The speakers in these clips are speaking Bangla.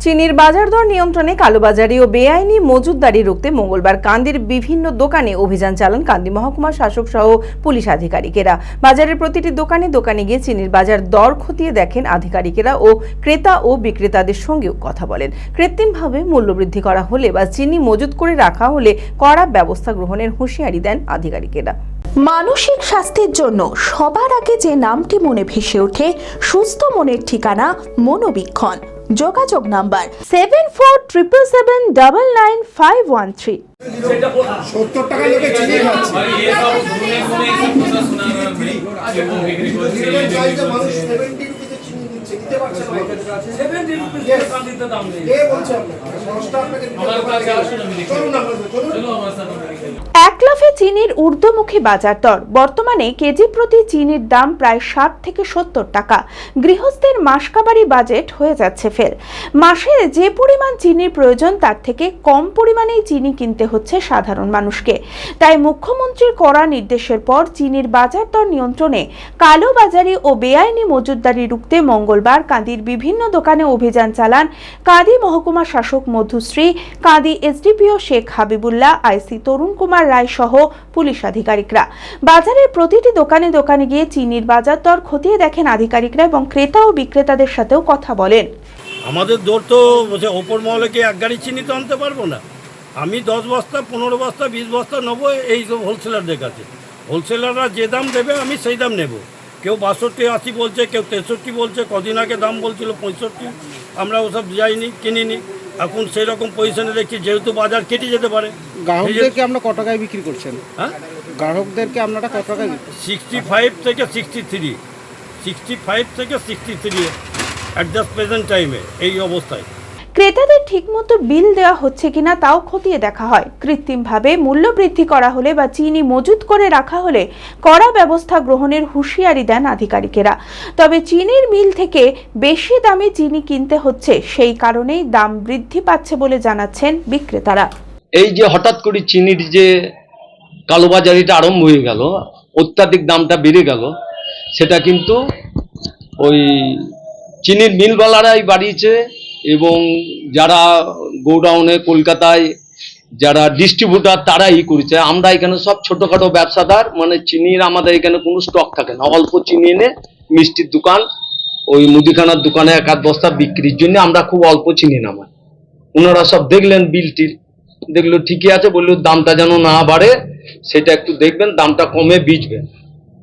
চিনির বাজার দর নিয়ন্ত্রণে কালোবাজারি ও বেআইনি মজুতদারি রুখতে মঙ্গলবার কান্দির বিভিন্ন দোকানে অভিযান চালান কান্দি মহকুমা শাসক সহ পুলিশ আধিকারিকেরা। বাজারের প্রতিটি দোকানে দোকানে গিয়ে চিনির বাজার দর খতিয়ে দেখেন আধিকারিকেরা ও ক্রেতা ও বিক্রেতাদের সঙ্গেও কথা বলেন। কৃত্রিমভাবে মূল্যবৃদ্ধি করা হলে বা চিনি মজুত করে রাখা হলে কড়া ব্যবস্থা গ্রহণের হুঁশিয়ারি দেন আধিকারিকেরা। মানসিক স্বাস্থ্যের জন্য সবার আগে যে নামটি মনে ভেসে ওঠে, সুস্থ মনের ঠিকানা মনোবীক্ষণ। যোগাযোগ নাম্বার 7477799513। 70 টাকা লোকে চিনি খাচ্ছে। মানুষ 70 রুপিতে চিনি দিচ্ছে, দিতে পারছে না। 70 রুপিতে দাম দিতে দাম নেই। কে বলছে আপনাকে? সস্তা আপনাকে দিতে পারছে না। চলুন আমরা চলুন। এক লাফে চিনির ঊর্ধ্বমুখী বাজার দর। বর্তমানে কেজি প্রতি চিনির দাম প্রায় 60 থেকে 70 টাকা। গৃহস্থের মাসকাবারি বাজেট হয়ে যাচ্ছে ফেল। মাসে যে পরিমাণ চিনির প্রয়োজন তার থেকে কম পরিমাণেই চিনি কিনতে হচ্ছে সাধারণ মানুষকে। তাই মুখ্যমন্ত্রীর কড়া নির্দেশের পর চিনির বাজার দর নিয়ন্ত্রণে কালোবাজারি ও বেআইনি মজুতদারি রুখতে মঙ্গলবার কাঁদির বিভিন্ন দোকানে অভিযান চালান কাঁদি মহকুমা শাসক মধুশ্রী, কাঁদি এসডিপিও শেখ হাবিবুল্লাহ, আইসি তরুণ কুমার রায় সহ পুলিশ আধিকারিকরা। বাজারের প্রতিটি দোকানে দোকানে গিয়ে চিনির বাজার দর খতিয়ে দেখেন আধিকারিকরা এবং ক্রেতা ও বিক্রেতাদের সাথেও কথা বলেন। আমাদের দর তো ওপর মহলে কি এক গাড়ি চিনি তো আনতে পারবো না। আমি 10 বস্তা 15 বস্তা 20 বস্তা নেবো এই সব হোলসেলারদের কাছে। হোলসেলাররা যে দাম দেবে আমি সেই দাম নেব। কেউ 62, 80 বলছে, কেউ 63 বলছে। কদিন আগে দাম বলছিল 65। আমরা ওসব যাইনি, কিনিনি। এখন সেই রকম পজিশনে দেখছি, যেহেতু বাজার কেটে যেতে পারে। গ্রাহকদেরকে আমরা কত টাকায় বিক্রি করছেন? হ্যাঁ, গ্রাহকদেরকে আপনারা কত টাকায়? 65 থেকে 63, 65 থেকে 63 অ্যাট দ্য প্রেজেন্ট টাইমে এই অবস্থায়। ক্রেতাদের ঠিকমতো বিল দেওয়া হচ্ছে কিনা তাও খতিয়ে দেখা হয়। কৃত্রিমভাবে মূল্য বৃদ্ধি করা হলে বা চিনি মজুত করে রাখা হলে কড়া ব্যবস্থা গ্রহণের হুঁশিয়ারি দেন আধিকারিকেরা। তবে চিনির মিল থেকে বেশি দামে চিনি কিনতে হচ্ছে, সেই কারণেই দাম বৃদ্ধি পাচ্ছে বলে জানাচ্ছেন বিক্রেতারা। এই যে হঠাৎ করে চিনির যে কালোবাজারিটা আরম্ভ হয়ে গেল, অত্যাধিক দামটা বেড়ে গেল, সেটা কিন্তু ওই চিনির মিলওয়ালারাই বাড়িয়েছে এবং যারা গোডাউনে কলকাতায় যারা ডিস্ট্রিবিউটার তারাই করেছে। আমরা এখানে সব ছোটোখাটো ব্যবসাদার, মানে চিনির আমাদের এখানে কোনো স্টক থাকে না। অল্প চিনি এনে মিষ্টির দোকান, ওই মুদিখানার দোকানে এক আধ বস্তা বিক্রির জন্য আমরা খুব অল্প চিনি নামাই। ওনারা সব দেখলেন বিলটির, দেখলো ঠিকই আছে, বললো দামটা যেন না বাড়ে সেটা একটু দেখবেন, দামটা কমে বেচবেন।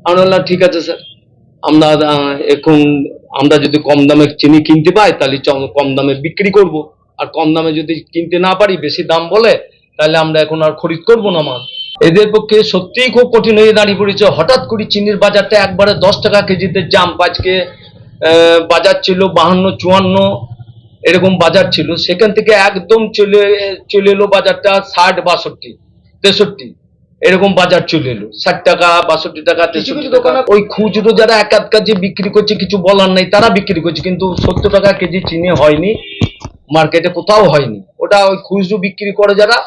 আমরা বললাম ঠিক আছে স্যার, আমরা যদি কম দামে চিনি কিনতে পাই তাহলে কম দামে বিক্রি করব, আর কম দামে যদি কিনতে না পারি, বেশি দাম বলে, তাহলে আমরা এখন আর খরিদ করব না মাল। এদের পক্ষে সত্যিই খুব কঠিন হয়ে দাঁড়িয়ে পড়েছে। হঠাৎ করে চিনির বাজারটা একবারে 10 টাকা কেজিতে জাম্প। আজকে বাজার ছিল 52, 54 এরকম বাজার ছিল, সেখান থেকে একদম চলে এলো বাজারটা 60, 62, 63 এরকম বাজার চলে এলো। 60 টাকা, 62 টাকা, 63 টাকা। ওই খুচরো যারা এক আধ কেজি বিক্রি করছে, কিছু বলার নাই, তারা বিক্রি করছে, কিন্তু 70 টাকা কেজি চিনি হয়নি, মার্কেটে কোথাও হয়নি। ওটা ওই খুচরো বিক্রি করে যারা,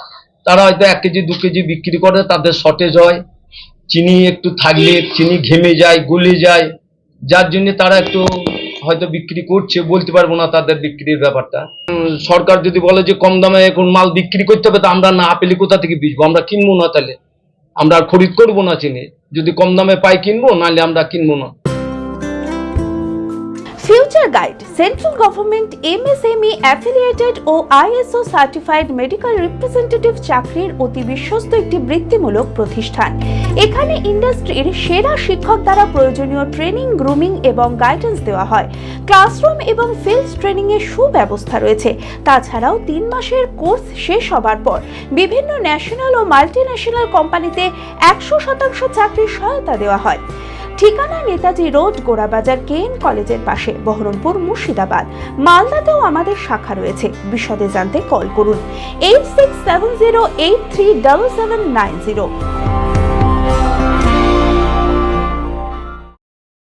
তারা হয়তো 1 কেজি 2 কেজি বিক্রি করে, তাদের শর্টেজ হয়। চিনি একটু থাকলে চিনি ঘেমে যায়, গলে যায়, যার জন্য তারা একটু হয়তো বিক্রি করছে, বলতে পারবো না তাদের বিক্রির ব্যাপারটা। সরকার যদি বলে যে কম দামে এখন মাল বিক্রি করতে হবে, তা আমরা না পেলে কোথা থেকে বেচবো? আমরা কিনবো না, তাহলে আমরা আর খরিদ করবো না চিনি। যদি কম দামে পাই কিনবো, নাহলে আমরা কিনবো না। Future guide central government MSME affiliated ও ISO সার্টিফাইড মেডিকেল রিপ্রেজেন্টেটিভ চাকরির অতি বিশ্বস্ত একটি বৃত্তিমূলক প্রতিষ্ঠান। এখানে ইন্ডাস্ট্রির সেরা শিক্ষক দ্বারা প্রয়োজনীয় ট্রেনিং, গ্রুমিং এবং গাইডেন্স দেওয়া হয়। ক্লাসরুম এবং ফিল্ড ট্রেনিং এর সুব্যবস্থা রয়েছে। তাছাড়াও 3 মাসের কোর্স শেষ হবার পর বিভিন্ন ন্যাশনাল ও মাল্টিন্যাশনাল কোম্পানিতে 100% চাকরির সহায়তা দেওয়া হয়। ঠিকানা নেতাজি রোড, গোড়াবাজার KN কলেজের পাশে, বহরমপুর, মুর্শিদাবাদ। মালদাতেও আমাদের শাখা রয়েছে। বিশদে জানতে কল করুন 8670837790।